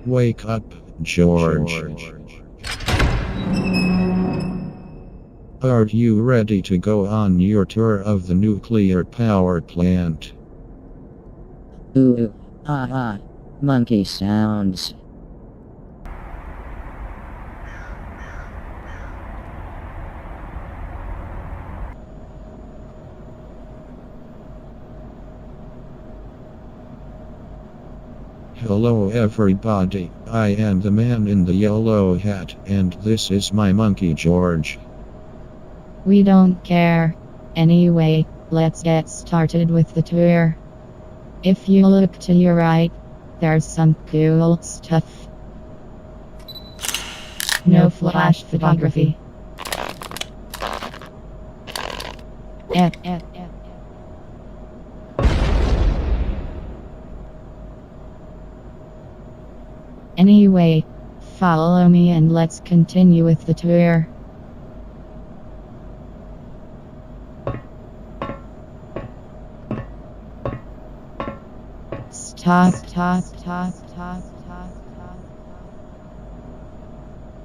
Wake up, George. Are you ready to go on your tour of the nuclear power plant? Ooh, ah ah. Monkey sounds. Hello everybody, I am the man in the yellow hat, and this is my monkey George. We don't care. Anyway, let's get started with the tour. If you look to your right, there's some cool stuff. No flash photography. Eh. Anyway, follow me and let's continue with the tour. Stop.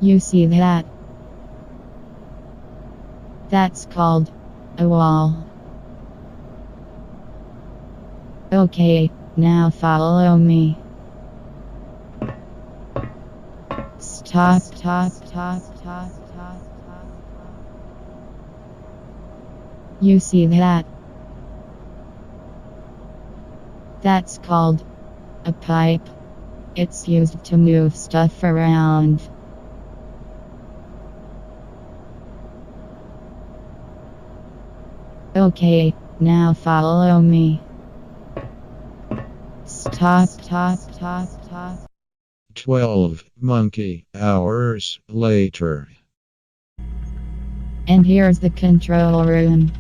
You see that? That's called a wall. Okay, now follow me. Stop. You see that? That's called a pipe. It's used to move stuff around. Okay, now follow me. Stop. 12 monkey hours later. And here's the control room.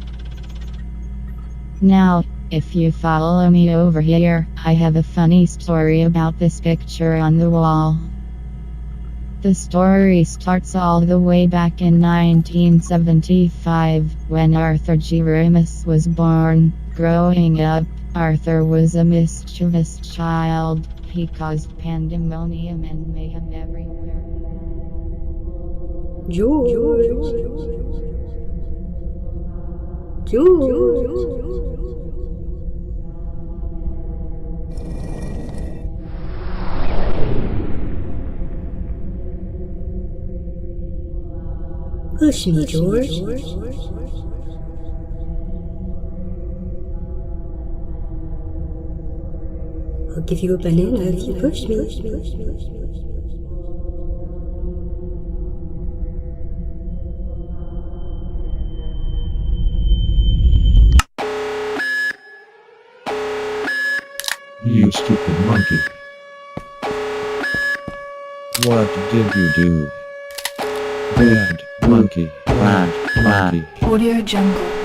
Now, if you follow me over here, I have a funny story about this picture on the wall. The story starts all the way back in 1975, when Arthur G. Ramis was born. Growing up, Arthur was a mischievous child. He caused pandemonium and mayhem everywhere. George. Push me, George. I'll give you a banana if you push me. You stupid monkey. What did you do? Bad monkey. Bad monkey. Audio Jungle.